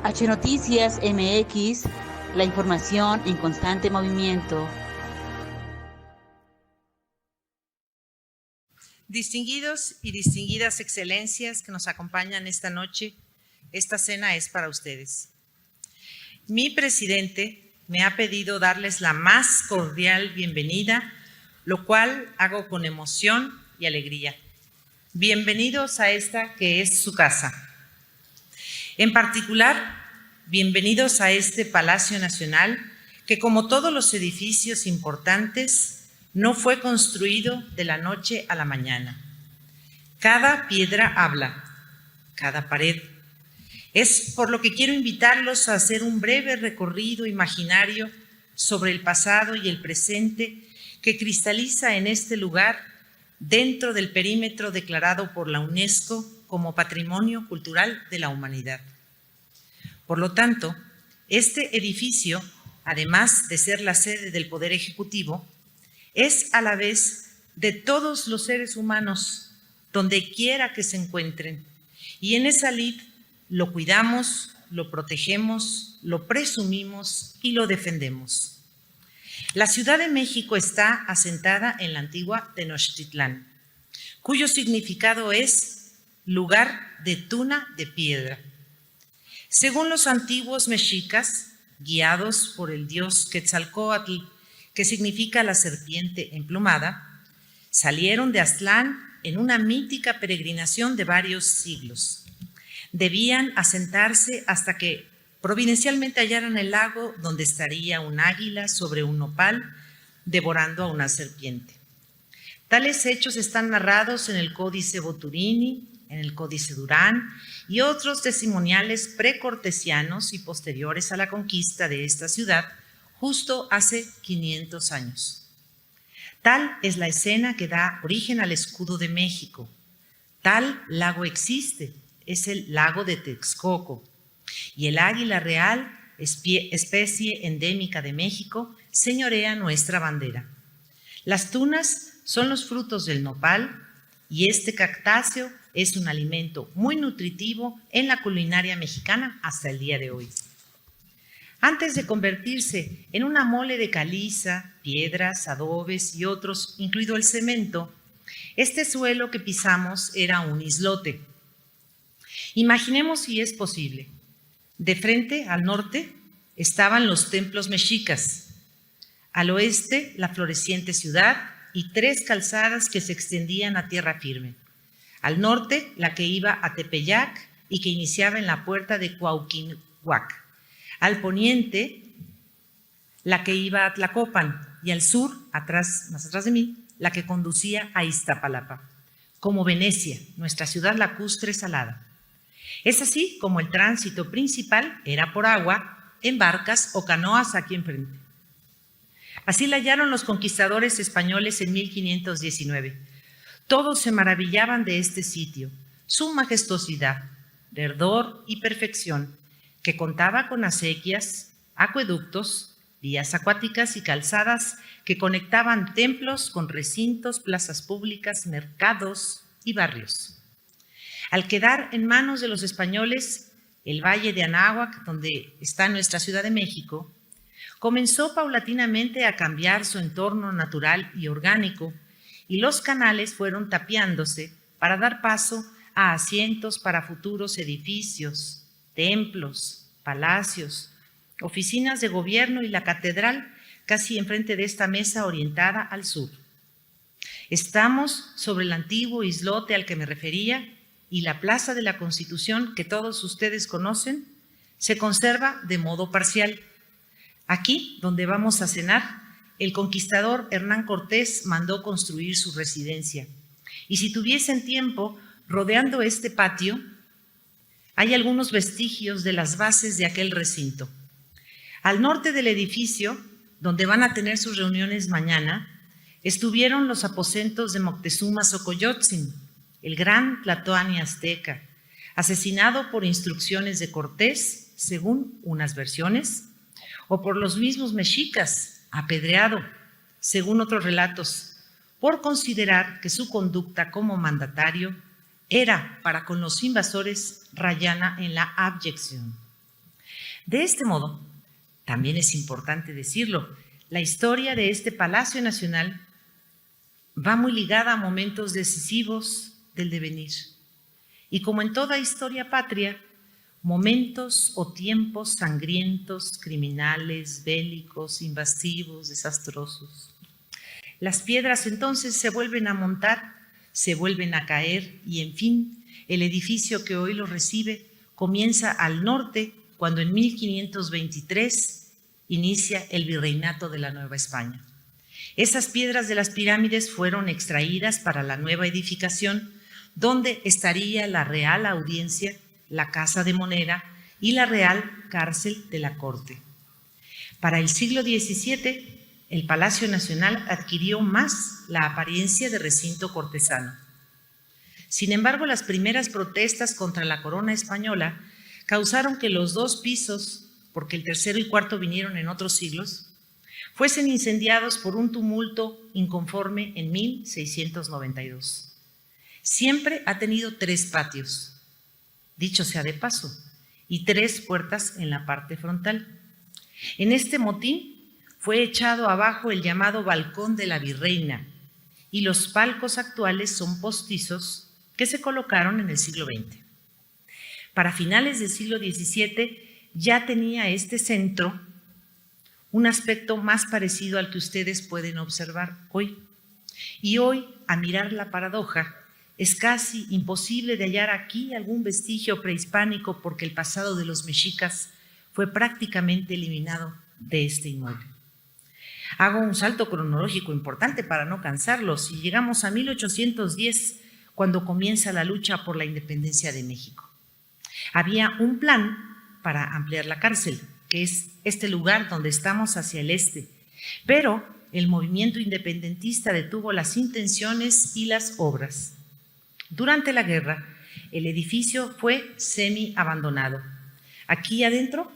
H Noticias MX, la información en constante movimiento. Distinguidos y distinguidas excelencias que nos acompañan esta noche, esta cena es para ustedes. Mi presidente me ha pedido darles la más cordial bienvenida, lo cual hago con emoción y alegría. Bienvenidos a esta que es su casa. En particular, bienvenidos a este Palacio Nacional, que como todos los edificios importantes, no fue construido de la noche a la mañana. Cada piedra habla, cada pared. Es por lo que quiero invitarlos a hacer un breve recorrido imaginario sobre el pasado y el presente que cristaliza en este lugar dentro del perímetro declarado por la UNESCO como Patrimonio Cultural de la Humanidad. Por lo tanto, este edificio, además de ser la sede del Poder Ejecutivo, es a la vez de todos los seres humanos, donde quiera que se encuentren. Y en esa lid lo cuidamos, lo protegemos, lo presumimos y lo defendemos. La Ciudad de México está asentada en la antigua Tenochtitlán, cuyo significado es lugar de tuna de piedra. Según los antiguos mexicas, guiados por el dios Quetzalcóatl, que significa la serpiente emplumada, salieron de Aztlán en una mítica peregrinación de varios siglos. Debían asentarse hasta que providencialmente hallaran el lago donde estaría un águila sobre un nopal devorando a una serpiente. Tales hechos están narrados en el Códice Boturini, en el Códice Durán y otros testimoniales precortesianos y posteriores a la conquista de esta ciudad justo hace 500 años. Tal es la escena que da origen al escudo de México. Tal lago existe, es el lago de Texcoco. Y el águila real, especie endémica de México, señorea nuestra bandera. Las tunas son los frutos del nopal y este cactáceo es un alimento muy nutritivo en la culinaria mexicana hasta el día de hoy. Antes de convertirse en una mole de caliza, piedras, adobes y otros, incluido el cemento, este suelo que pisamos era un islote. Imaginemos si es posible. De frente, al norte, estaban los templos mexicas. Al oeste, la floreciente ciudad y 3 calzadas que se extendían a tierra firme. Al norte, la que iba a Tepeyac y que iniciaba en la puerta de Cuauhquinhuac. Al poniente, la que iba a Tlacopan. Y al sur, más atrás de mí, la que conducía a Iztapalapa. Como Venecia, nuestra ciudad lacustre salada. Es así como el tránsito principal era por agua, en barcas o canoas aquí enfrente. Así la hallaron los conquistadores españoles en 1519. Todos se maravillaban de este sitio, su majestuosidad, verdor y perfección, que contaba con acequias, acueductos, vías acuáticas y calzadas que conectaban templos con recintos, plazas públicas, mercados y barrios. Al quedar en manos de los españoles, el Valle de Anáhuac, donde está nuestra Ciudad de México, comenzó paulatinamente a cambiar su entorno natural y orgánico, y los canales fueron tapiándose para dar paso a asientos para futuros edificios, templos, palacios, oficinas de gobierno y la catedral casi enfrente de esta mesa orientada al sur. Estamos sobre el antiguo islote al que me refería, y la Plaza de la Constitución, que todos ustedes conocen, se conserva de modo parcial. Aquí, donde vamos a cenar, el conquistador Hernán Cortés mandó construir su residencia. Y si tuviesen tiempo, rodeando este patio, hay algunos vestigios de las bases de aquel recinto. Al norte del edificio, donde van a tener sus reuniones mañana, estuvieron los aposentos de Moctezuma Xocoyotzin, el gran Tlatoani azteca, asesinado por instrucciones de Cortés, según unas versiones, o por los mismos mexicas, apedreado, según otros relatos, por considerar que su conducta como mandatario era para con los invasores rayana en la abyección. De este modo, también es importante decirlo, la historia de este Palacio Nacional va muy ligada a momentos decisivos del devenir. Y como en toda historia patria, momentos o tiempos sangrientos, criminales, bélicos, invasivos, desastrosos. Las piedras entonces se vuelven a montar, se vuelven a caer y, en fin, el edificio que hoy lo recibe comienza al norte cuando en 1523 inicia el virreinato de la Nueva España. Esas piedras de las pirámides fueron extraídas para la nueva edificación, donde estaría la Real Audiencia, la Casa de Moneda y la Real Cárcel de la Corte. Para el siglo XVII, el Palacio Nacional adquirió más la apariencia de recinto cortesano. Sin embargo, las primeras protestas contra la corona española causaron que los dos pisos, porque el tercero y cuarto vinieron en otros siglos, fuesen incendiados por un tumulto inconforme en 1692. Siempre ha tenido 3 patios, dicho sea de paso, y 3 puertas en la parte frontal. En este motín fue echado abajo el llamado balcón de la Virreina y los palcos actuales son postizos que se colocaron en el siglo XX. Para finales del siglo XVII ya tenía este centro un aspecto más parecido al que ustedes pueden observar hoy. Y hoy, a mirar la paradoja, es casi imposible de hallar aquí algún vestigio prehispánico porque el pasado de los mexicas fue prácticamente eliminado de este inmueble. Hago un salto cronológico importante para no cansarlos y llegamos a 1810, cuando comienza la lucha por la independencia de México. Había un plan para ampliar la cárcel, que es este lugar donde estamos hacia el este, pero el movimiento independentista detuvo las intenciones y las obras. Durante la guerra, el edificio fue semi-abandonado. Aquí adentro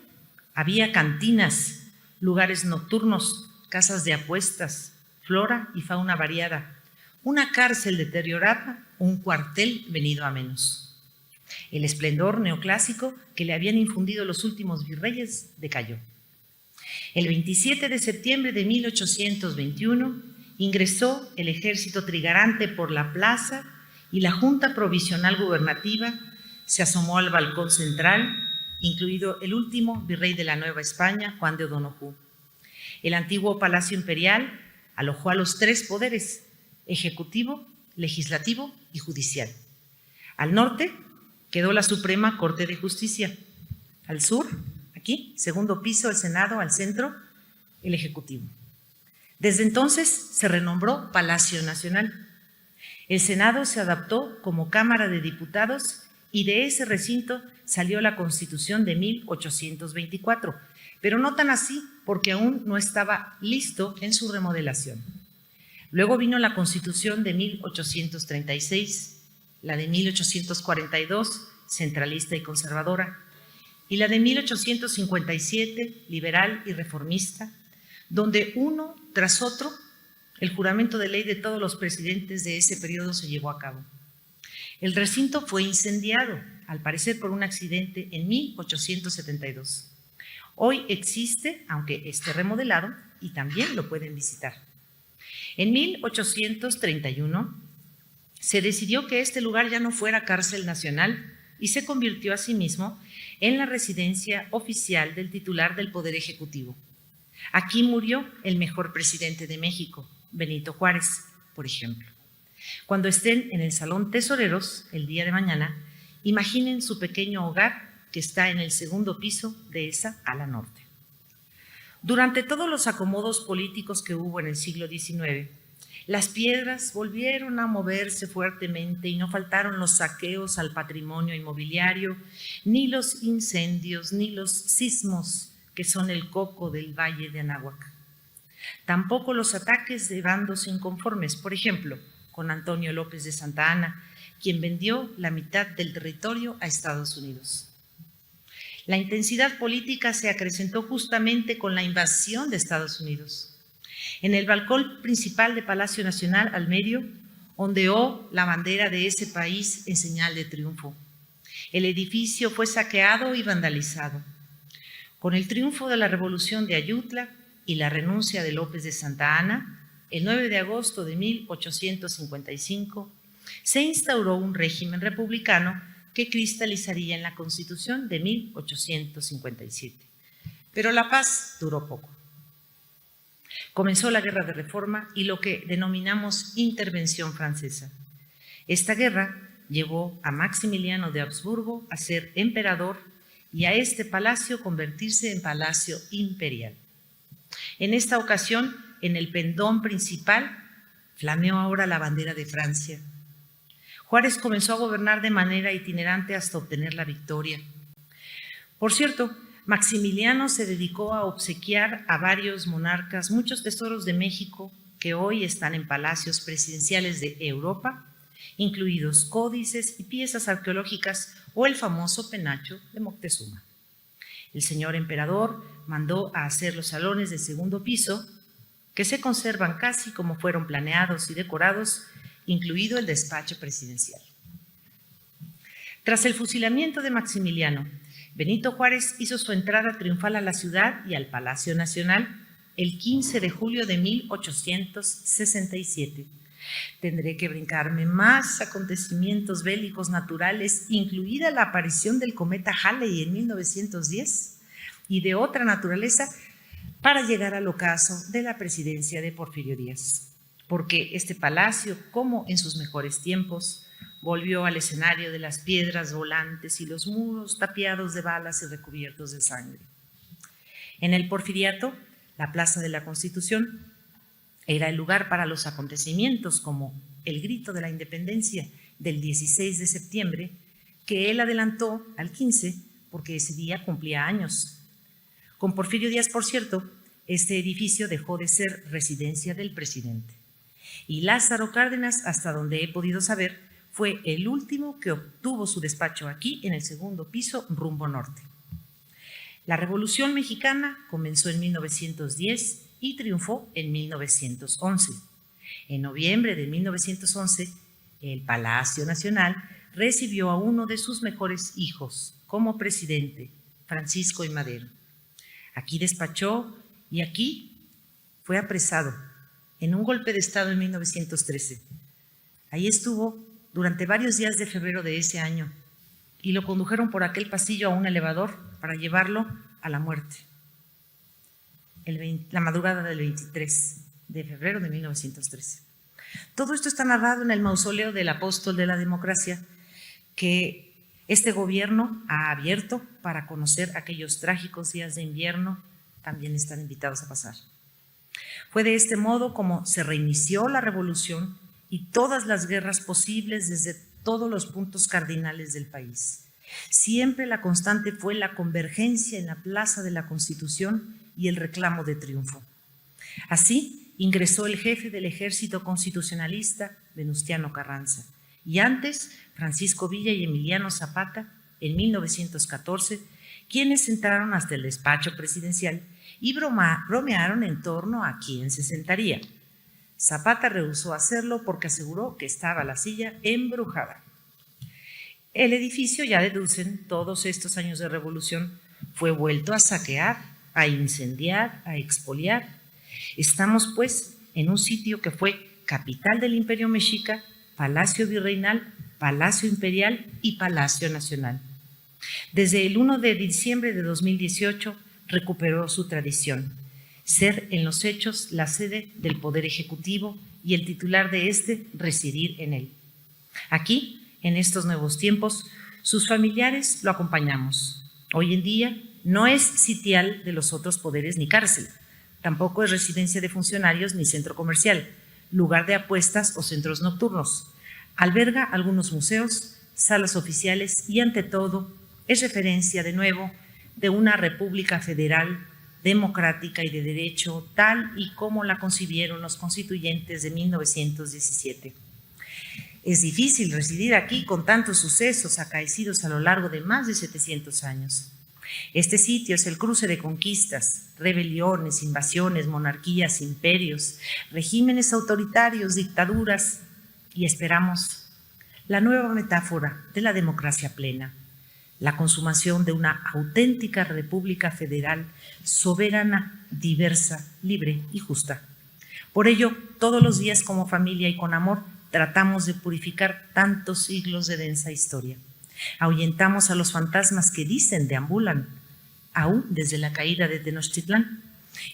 había cantinas, lugares nocturnos, casas de apuestas, flora y fauna variada, una cárcel deteriorada, un cuartel venido a menos. El esplendor neoclásico que le habían infundido los últimos virreyes decayó. El 27 de septiembre de 1821 ingresó el ejército trigarante por la plaza y la Junta Provisional Gubernativa se asomó al balcón central, incluido el último virrey de la Nueva España, Juan de O'Donojú. El antiguo Palacio Imperial alojó a los 3 poderes: ejecutivo, legislativo y judicial. Al norte quedó la Suprema Corte de Justicia. Al sur, aquí, segundo piso, el Senado; al centro, el Ejecutivo. Desde entonces se renombró Palacio Nacional. El Senado se adaptó como Cámara de Diputados y de ese recinto salió la Constitución de 1824, pero no tan así porque aún no estaba listo en su remodelación. Luego vino la Constitución de 1836, la de 1842, centralista y conservadora, y la de 1857, liberal y reformista, donde uno tras otro el juramento de ley de todos los presidentes de ese periodo se llevó a cabo. El recinto fue incendiado, al parecer por un accidente, en 1872. Hoy existe, aunque esté remodelado, y también lo pueden visitar. En 1831 se decidió que este lugar ya no fuera cárcel nacional y se convirtió asimismo en la residencia oficial del titular del Poder Ejecutivo. Aquí murió el mejor presidente de México, Benito Juárez, por ejemplo. Cuando estén en el Salón Tesoreros el día de mañana, imaginen su pequeño hogar que está en el segundo piso de esa ala norte. Durante todos los acomodos políticos que hubo en el siglo XIX, las piedras volvieron a moverse fuertemente y no faltaron los saqueos al patrimonio inmobiliario, ni los incendios, ni los sismos que son el coco del Valle de Anáhuac. Tampoco los ataques de bandos inconformes, por ejemplo, con Antonio López de Santa Anna, quien vendió la mitad del territorio a Estados Unidos. La intensidad política se acrecentó justamente con la invasión de Estados Unidos. En el balcón principal de Palacio Nacional, al medio, ondeó la bandera de ese país en señal de triunfo. El edificio fue saqueado y vandalizado. Con el triunfo de la Revolución de Ayutla y la renuncia de López de Santa Anna, el 9 de agosto de 1855, se instauró un régimen republicano que cristalizaría en la Constitución de 1857. Pero la paz duró poco. Comenzó la Guerra de Reforma y lo que denominamos Intervención Francesa. Esta guerra llevó a Maximiliano de Habsburgo a ser emperador y a este palacio convertirse en palacio imperial. En esta ocasión, en el pendón principal, flameó ahora la bandera de Francia. Juárez comenzó a gobernar de manera itinerante hasta obtener la victoria. Por cierto, Maximiliano se dedicó a obsequiar a varios monarcas muchos tesoros de México que hoy están en palacios presidenciales de Europa, incluidos códices y piezas arqueológicas o el famoso penacho de Moctezuma. El señor emperador mandó a hacer los salones del segundo piso, que se conservan casi como fueron planeados y decorados, incluido el despacho presidencial. Tras el fusilamiento de Maximiliano, Benito Juárez hizo su entrada triunfal a la ciudad y al Palacio Nacional el 15 de julio de 1867. Tendré que brincarme más acontecimientos bélicos naturales, incluida la aparición del cometa Halley en 1910 y de otra naturaleza, para llegar al ocaso de la presidencia de Porfirio Díaz. Porque este palacio, como en sus mejores tiempos, volvió al escenario de las piedras volantes y los muros tapiados de balas y recubiertos de sangre. En el Porfiriato, la Plaza de la Constitución era el lugar para los acontecimientos como el grito de la independencia del 16 de septiembre, que él adelantó al 15 porque ese día cumplía años. Con Porfirio Díaz, por cierto, este edificio dejó de ser residencia del presidente. Y Lázaro Cárdenas, hasta donde he podido saber, fue el último que obtuvo su despacho aquí en el segundo piso rumbo norte. La Revolución Mexicana comenzó en 1910 y triunfó en 1911. En noviembre de 1911, el Palacio Nacional recibió a uno de sus mejores hijos como presidente, Francisco I. Madero. Aquí despachó y aquí fue apresado en un golpe de Estado en 1913. Ahí estuvo durante varios días de febrero de ese año y lo condujeron por aquel pasillo a un elevador para llevarlo a la muerte. La madrugada del 23 de febrero de 1913. Todo esto está narrado en el mausoleo del apóstol de la democracia que este gobierno ha abierto para conocer aquellos trágicos días de invierno. También están invitados a pasar. Fue de este modo como se reinició la revolución y todas las guerras posibles desde todos los puntos cardinales del país. Siempre la constante fue la convergencia en la Plaza de la Constitución y el reclamo de triunfo. Así ingresó el jefe del ejército constitucionalista, Venustiano Carranza, y antes Francisco Villa y Emiliano Zapata, en 1914, quienes entraron hasta el despacho presidencial y bromearon en torno a quién se sentaría. Zapata rehusó hacerlo porque aseguró que estaba la silla embrujada. El edificio, ya deducen, todos estos años de revolución, fue vuelto a saquear, a incendiar, a expoliar. Estamos, pues, en un sitio que fue capital del Imperio Mexica, Palacio Virreinal, Palacio Imperial y Palacio Nacional. Desde el 1 de diciembre de 2018 recuperó su tradición, ser en los hechos la sede del Poder Ejecutivo y el titular de este residir en él. Aquí, en estos nuevos tiempos, sus familiares lo acompañamos. Hoy en día no es sitial de los otros poderes ni cárcel, tampoco es residencia de funcionarios ni centro comercial, lugar de apuestas o centros nocturnos. Alberga algunos museos, salas oficiales y, ante todo, es referencia de nuevo de una república federal, democrática y de derecho, tal y como la concibieron los constituyentes de 1917. Es difícil residir aquí con tantos sucesos acaecidos a lo largo de más de 700 años. Este sitio es el cruce de conquistas, rebeliones, invasiones, monarquías, imperios, regímenes autoritarios, dictaduras y, esperamos, la nueva metáfora de la democracia plena. la consumación de una auténtica república federal, soberana, diversa, libre y justa. Por ello, todos los días como familia y con amor, tratamos de purificar tantos siglos de densa historia. Ahuyentamos a los fantasmas que dicen deambulan, aún desde la caída de Tenochtitlán,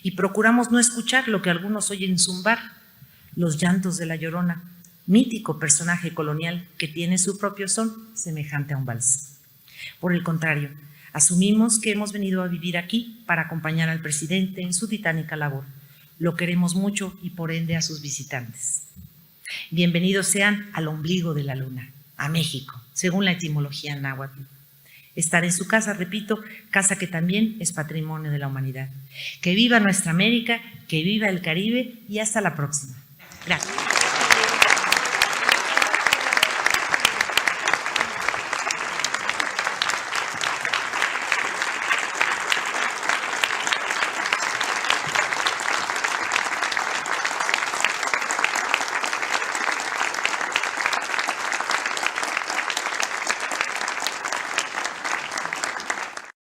y procuramos no escuchar lo que algunos oyen zumbar, los llantos de la Llorona, mítico personaje colonial que tiene su propio son semejante a un vals. Por el contrario, asumimos que hemos venido a vivir aquí para acompañar al presidente en su titánica labor. Lo queremos mucho y por ende a sus visitantes. Bienvenidos sean al ombligo de la luna, a México, según la etimología náhuatl. Estar en su casa, repito, casa que también es patrimonio de la humanidad. Que viva nuestra América, que viva el Caribe y hasta la próxima. Gracias.